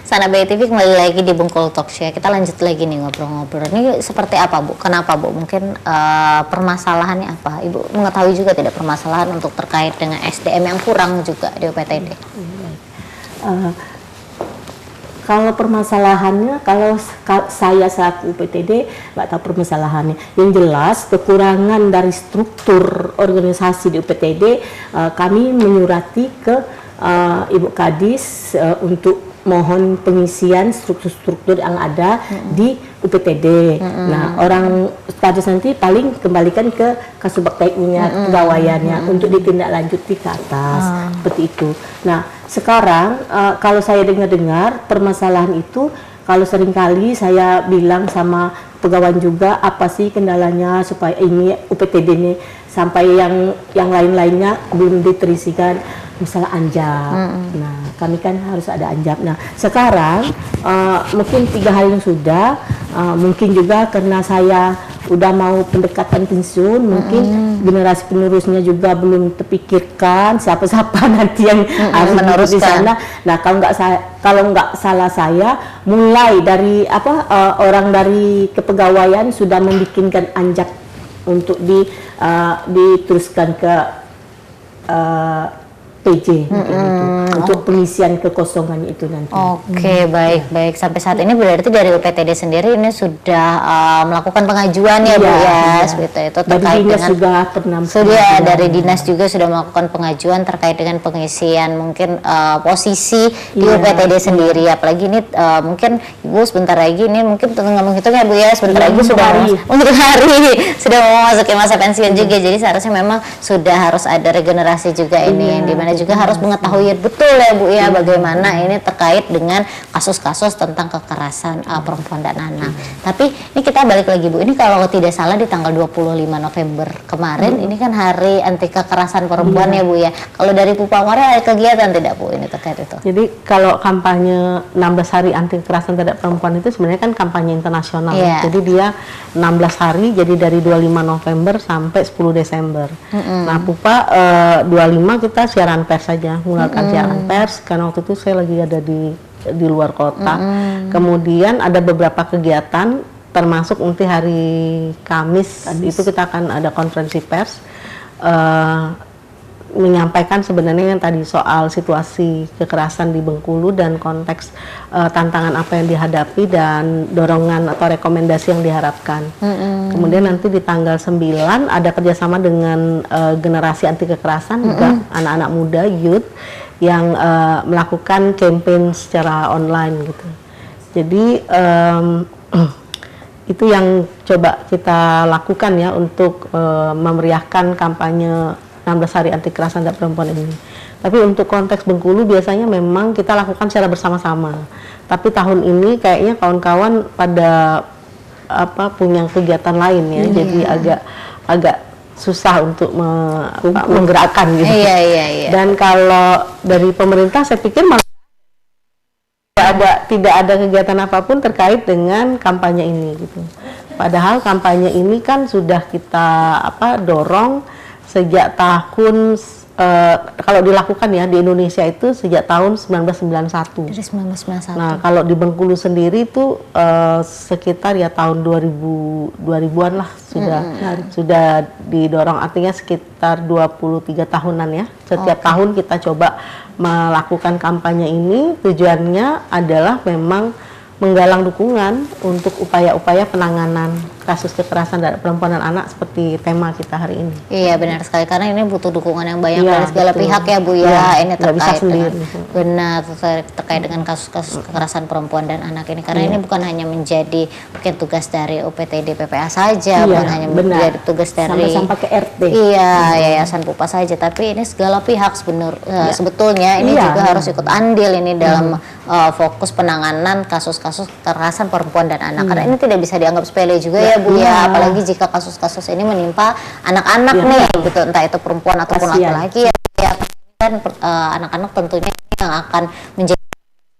Sana Bay TV kembali lagi di Bengkulu Talk Show. Kita lanjut lagi nih ngobrol-ngobrol. Ini seperti apa Bu? Kenapa Bu? Mungkin permasalahannya apa? Ibu mengetahui juga tidak permasalahan untuk terkait dengan SDM yang kurang juga di UPTD? Kalau permasalahannya, kalau saya selaku UPTD nggak tahu permasalahannya. Yang jelas kekurangan dari struktur organisasi di UPTD, kami menyurati ke Ibu Kadis untuk mohon pengisian struktur-struktur yang ada di UPTD. Nah, orang Kadis nanti paling kembalikan ke Kasubag TU-nya, pegawaiannya untuk ditindaklanjuti ke atas, seperti itu. Nah, sekarang kalau saya dengar-dengar permasalahan itu, kalau seringkali saya bilang sama pegawai juga, apa sih kendalanya supaya ini UPTD ini sampai yang lain-lainnya belum diterisikan, misalnya anjab. Nah, kami kan harus ada anjab. Nah, sekarang mungkin 3 hari yang sudah, mungkin juga karena saya udah mau pendekatan pensiun, mungkin generasi penerusnya juga belum terpikirkan siapa-siapa nanti yang harus menerus di sana. Nah, kalau nggak salah saya, mulai dari orang dari kepegawaian sudah membikinkan anjab untuk diteruskan ke PJ untuk pengisian kekosongan itu nanti. Oke, baik. Sampai saat ini berarti dari UPTD sendiri ini sudah melakukan pengajuan ya Bu ya, seperti itu terkait dengan dari dinas juga sudah melakukan pengajuan terkait dengan pengisian mungkin posisi di UPTD sendiri. Apalagi ini mungkin Ibu sebentar lagi ini mungkin nggak menghitung ya Bu ya, sebentar lagi sudah untuk hari sudah mau masuk ke masa pensiun juga. Jadi seharusnya memang sudah harus ada regenerasi juga ini yang dimana juga harus mengetahui betul ya Bu ya bagaimana ini terkait dengan kasus-kasus tentang kekerasan perempuan dan anak. Tapi ini kita balik lagi Bu, ini kalau tidak salah di tanggal 25 November kemarin ini kan hari anti kekerasan perempuan ya Bu ya. Kalau dari Pupa kemarin ada kegiatan tidak Bu ini terkait itu? Jadi kalau kampanye 16 hari anti kekerasan terhadap perempuan itu sebenarnya kan kampanye internasional. Jadi dia 16 hari, jadi dari 25 November sampai 10 Desember. Nah, Pupa 25 kita siaran pers saja, mengeluarkan siaran pers karena waktu itu saya lagi ada di luar kota. Kemudian ada beberapa kegiatan, termasuk nanti hari Kamis itu kita akan ada konferensi pers menyampaikan sebenarnya yang tadi soal situasi kekerasan di Bengkulu dan konteks tantangan apa yang dihadapi dan dorongan atau rekomendasi yang diharapkan. Kemudian nanti di tanggal 9 ada kerjasama dengan generasi anti kekerasan juga anak-anak muda, youth yang melakukan campaign secara online gitu. Jadi itu yang coba kita lakukan ya untuk memeriahkan kampanye 16 hari anti kekerasan terhadap perempuan ini. Tapi untuk konteks Bengkulu biasanya memang kita lakukan secara bersama-sama. Tapi tahun ini kayaknya kawan-kawan pada punya kegiatan lain ya, jadi agak susah untuk menggerakkan gitu. Iya. Dan kalau dari pemerintah saya pikir malah tidak ada kegiatan apapun terkait dengan kampanye ini gitu. Padahal kampanye ini kan sudah kita dorong sejak tahun kalau dilakukan ya di Indonesia itu sejak tahun 1991. Dari 1991. Nah, kalau di Bengkulu sendiri itu sekitar ya tahun 2000-an lah sudah didorong, artinya sekitar 23 tahunan ya. Setiap tahun kita coba melakukan kampanye ini, tujuannya adalah memang menggalang dukungan untuk upaya-upaya penanganan kasus kekerasan terhadap perempuan dan anak seperti tema kita hari ini. Iya benar sekali, karena ini butuh dukungan yang banyak dari segala pihak ya Bu ya. Ini terkait dengan terkait dengan kasus-kasus kekerasan perempuan dan anak ini, karena ini bukan hanya menjadi mungkin tugas dari UPTD PPA saja, bukan hanya menjadi tugas dari sampai ke RT. Yayasan Pupa saja, tapi ini segala pihak sebetulnya ini juga harus ikut andil ini dalam fokus penanganan kasus-kasus kekerasan perempuan dan anak, karena ini tidak bisa dianggap sepele juga ya Bu ya, apalagi jika kasus-kasus ini menimpa anak-anak nih gitu, entah itu perempuan ataupun laki-laki ya, dan anak-anak tentunya yang akan menjadi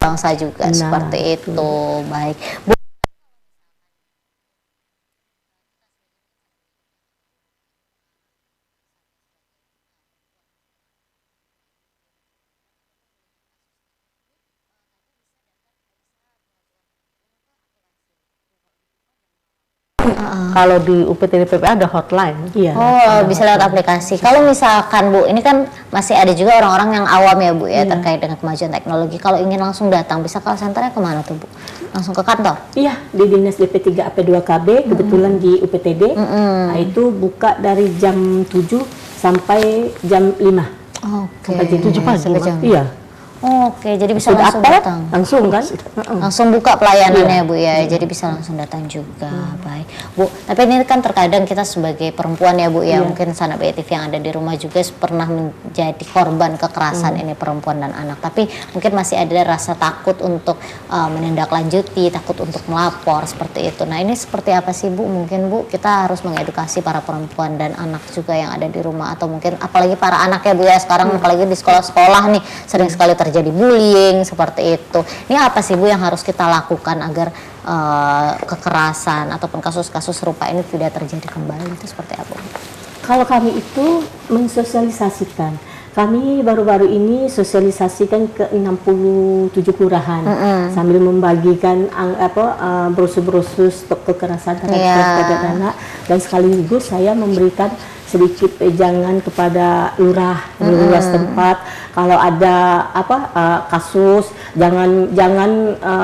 bangsa juga seperti itu. Baik Bu, Kalau di UPTD PPA ada hotline. Iya. Oh, bisa lewat aplikasi. Kalau misalkan Bu, ini kan masih ada juga orang-orang yang awam ya Bu ya terkait dengan kemajuan teknologi. Kalau ingin langsung datang, bisa call centernya kemana tuh Bu? Langsung ke kantor? Iya, di Dinas DP3 AP2KB, kebetulan di UPTD. Nah, itu buka dari jam 7 sampai jam 5. Oke. Sampai jam 7 pagi. Iya. Oke, jadi bisa langsung datang. Langsung kan? Langsung buka pelayanannya Bu ya, jadi bisa langsung datang juga. Baik Bu, tapi ini kan terkadang kita sebagai perempuan ya Bu ya, mungkin Sanak BI TV yang ada di rumah juga pernah menjadi korban kekerasan ini perempuan dan anak, tapi mungkin masih ada rasa takut untuk menindaklanjuti, takut untuk melapor seperti itu. Nah ini seperti apa sih Bu? Mungkin Bu kita harus mengedukasi para perempuan dan anak juga yang ada di rumah, atau mungkin apalagi para anak ya Bu ya, sekarang apalagi di sekolah-sekolah nih sering sekali terjadi bullying seperti itu. Ini apa sih Bu yang harus kita lakukan agar kekerasan ataupun kasus-kasus serupa ini tidak terjadi kembali, itu seperti apa Bu? Kalau kami itu mensosialisasikan. Kami baru-baru ini sosialisasikan ke 67 kelurahan sambil membagikan brosur-brosur stop kekerasan terhadap anak, dan sekaligus saya memberikan sedikit pejangan kepada lurah setempat kalau ada kasus jangan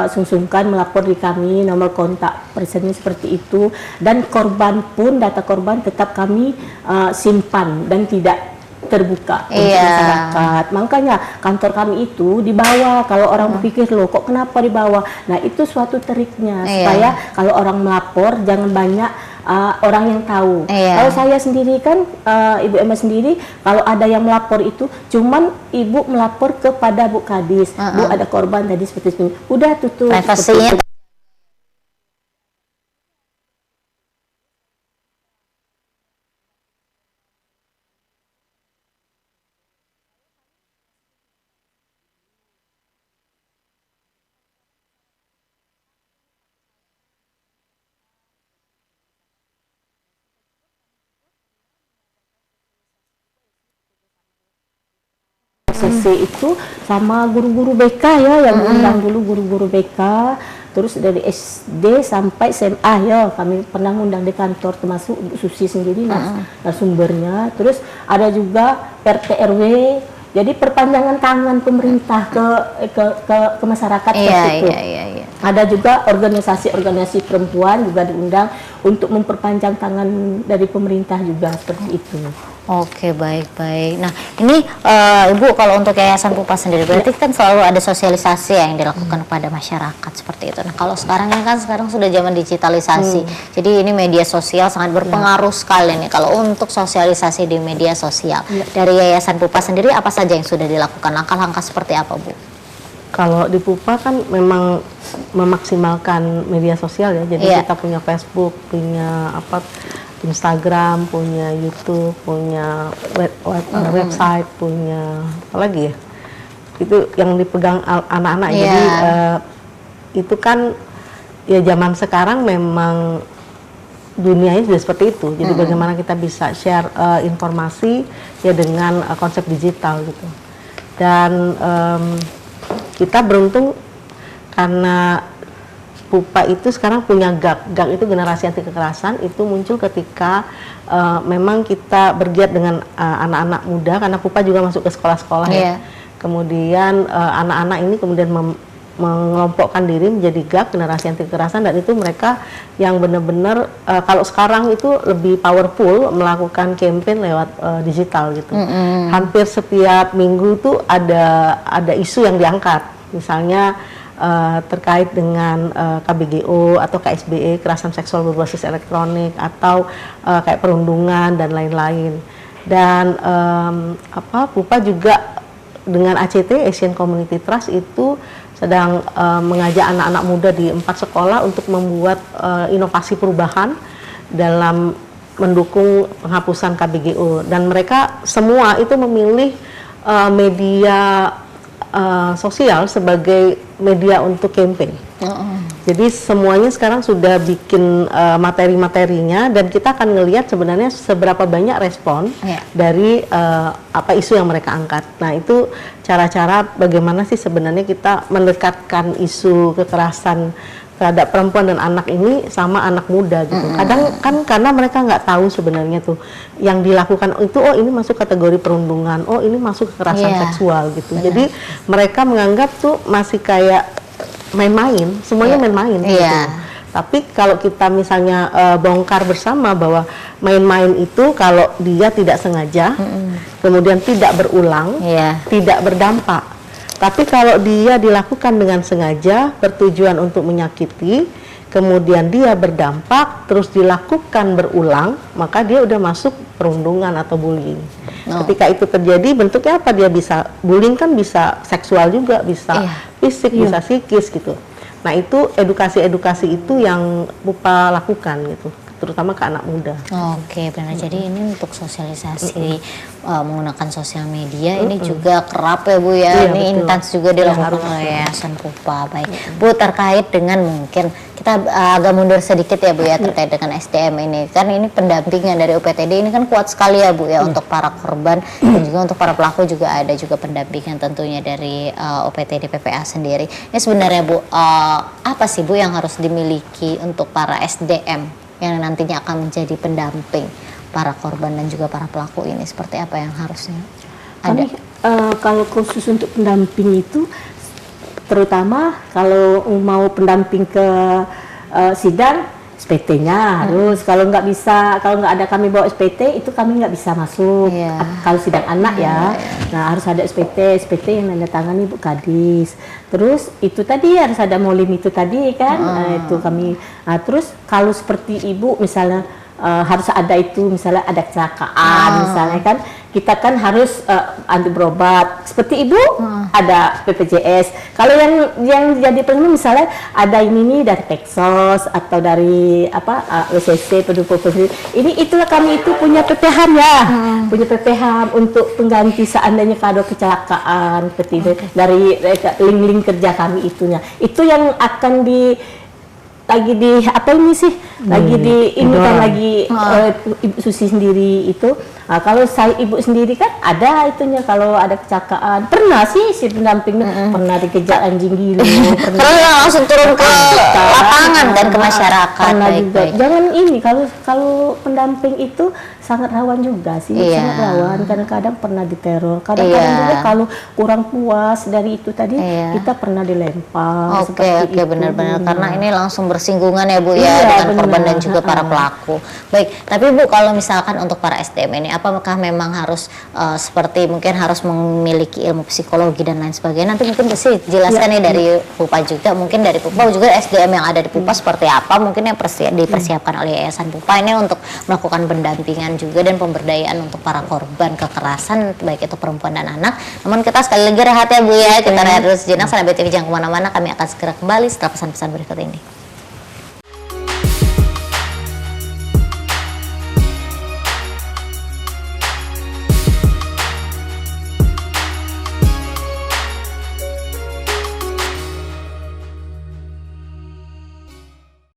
sungkan melapor di kami, nomor kontak personnya seperti itu, dan korban pun data korban tetap kami simpan dan tidak terbuka untuk masyarakat. Makanya kantor kami itu dibawa, kalau orang berpikir loh kok kenapa dibawa, nah itu suatu triknya supaya kalau orang melapor jangan banyak orang yang tahu. Kalau saya sendiri kan, Ibu Emma sendiri, kalau ada yang melapor itu cuman Ibu melapor kepada Bu Kadis, Bu ada korban tadi seperti ini, udah tutup. Privasinya CC itu sama guru-guru BK ya, yang undang dulu guru-guru BK, terus dari SD sampai SMA ya kami pernah undang di kantor, termasuk Susi sendiri sumbernya. Terus ada juga RT RW, jadi perpanjangan tangan pemerintah ke masyarakat seperti itu. Ada juga organisasi-organisasi perempuan juga diundang untuk memperpanjang tangan dari pemerintah juga seperti itu. Oke, baik-baik. Nah, ini Ibu kalau untuk Yayasan Pupa sendiri berarti kan selalu ada sosialisasi yang dilakukan kepada masyarakat seperti itu. Nah, kalau sekarang ini kan sudah zaman digitalisasi. Jadi ini media sosial sangat berpengaruh sekali nih kalau untuk sosialisasi di media sosial. Dari Yayasan Pupa sendiri apa saja yang sudah dilakukan? Langkah-langkah seperti apa, Bu? Kalau di Pupa kan memang memaksimalkan media sosial ya. Jadi kita punya Facebook, punya Instagram, punya YouTube, punya website, punya apa lagi ya? Itu yang dipegang anak-anak. Jadi itu kan ya zaman sekarang memang dunianya sudah seperti itu. Jadi bagaimana kita bisa share informasi ya dengan konsep digital gitu. Dan kita beruntung karena Pupa itu sekarang punya GAK. GAK itu generasi anti kekerasan, itu muncul ketika memang kita bergiat dengan anak-anak muda, karena Pupa juga masuk ke sekolah-sekolah ya. Kemudian anak-anak ini kemudian mengelompokkan diri menjadi GAK, generasi anti kekerasan, dan itu mereka yang benar-benar kalau sekarang itu lebih powerful melakukan campaign lewat digital gitu. Hampir setiap minggu tuh ada isu yang diangkat, misalnya terkait dengan KBGO atau KSBE, kekerasan seksual berbasis elektronik, atau kayak perundungan dan lain-lain. Dan Pupa juga dengan ACT, Asian Community Trust, itu sedang mengajak anak-anak muda di 4 sekolah untuk membuat inovasi perubahan dalam mendukung penghapusan KBGO. Dan mereka semua itu memilih media sosial sebagai media untuk campaign. Jadi semuanya sekarang sudah bikin materi-materinya, dan kita akan ngelihat sebenarnya seberapa banyak respon dari apa isu yang mereka angkat. Nah, itu cara-cara bagaimana sih sebenarnya kita mendekatkan isu kekerasan terhadap perempuan dan anak ini sama anak muda gitu. Kadang kan karena mereka nggak tahu sebenarnya tuh yang dilakukan itu, oh ini masuk kategori perundungan, oh ini masuk kekerasan seksual gitu. Jadi mereka menganggap tuh masih kayak main-main, semuanya main-main gitu. Tapi kalau kita misalnya bongkar bersama bahwa main-main itu kalau dia tidak sengaja, kemudian tidak berulang, tidak berdampak. Tapi kalau dia dilakukan dengan sengaja, bertujuan untuk menyakiti, kemudian dia berdampak, terus dilakukan berulang, maka dia udah masuk perundungan atau bullying. Ketika itu terjadi, bentuknya apa? Dia bisa, bullying kan bisa seksual juga, bisa fisik, bisa psikis gitu. Nah itu edukasi-edukasi itu yang Pupa lakukan gitu, terutama ke anak muda. Oke, benar. Jadi ini untuk sosialisasi menggunakan sosial media ini juga kerap ya Bu ya. Ini intens juga dilakukan oleh Yayasan Pupa. Baik, Bu, terkait dengan mungkin kita agak mundur sedikit ya Bu ya terkait dengan SDM ini. Kan ini pendampingan dari UPTD ini kan kuat sekali ya Bu ya untuk para korban dan juga untuk para pelaku juga ada juga pendampingan tentunya dari UPTD PPA sendiri. Ini sebenarnya Bu, apa sih Bu yang harus dimiliki untuk para SDM yang nantinya akan menjadi pendamping para korban dan juga para pelaku ini, seperti apa yang harusnya ada? Kalau khusus untuk pendamping itu, terutama kalau mau pendamping ke sidang, SPT-nya harus. Kalau nggak bisa, kalau nggak ada kami bawa SPT, itu kami nggak bisa masuk. Kalau sidang anak nah harus ada SPT yang menandatangani Ibu Kadis. Terus itu tadi harus ada molim itu tadi kan, itu kami. Nah, terus kalau seperti Ibu misalnya harus ada itu, misalnya ada kecelakaan misalnya kan, kita kan harus anti berobat seperti Ibu, ada BPJS. Kalau yang jadi pengen misalnya ada ini nih dari Peksos atau dari WCC pendukung ini, itulah kami itu punya PPH ya, punya PPH untuk pengganti seandainya kalau kecelakaan seperti itu, dari link kerja kami itunya. Itu yang akan lagi di ini kan lagi Ibu Susi sendiri itu. Kalau saya Ibu sendiri kan ada itunya, kalau ada kecelakaan pernah sih si pendampingnya pernah dikejar anjing gila, pernah langsung turun ke lapangan dan ke masyarakat. Jangan ini, kalau pendamping itu sangat rawan juga sih, sangat rawan, kadang-kadang pernah diteror, kadang-kadang juga kalau kurang puas dari itu tadi kita pernah dilempar. Oke, benar-benar karena ini langsung bersinggungan ya Bu ya dengan korban dan juga para pelaku. Baik, tapi Bu, kalau misalkan untuk para SDM ini, apakah memang harus seperti mungkin harus memiliki ilmu psikologi dan lain sebagainya? Nanti mungkin bisa dijelaskan ya dari Pupa juga, mungkin dari Pupa juga SDM yang ada di Pupa seperti apa mungkin yang dipersiapkan oleh Yayasan Pupa ini untuk melakukan pendampingan juga dan pemberdayaan untuk para korban kekerasan baik itu perempuan dan anak. Namun kita sekali lagi rehat ya Bu ya, kita rehat dulu sejenak. Sahabat TV jangan kemana-mana, kami akan segera kembali setelah pesan-pesan berikut ini.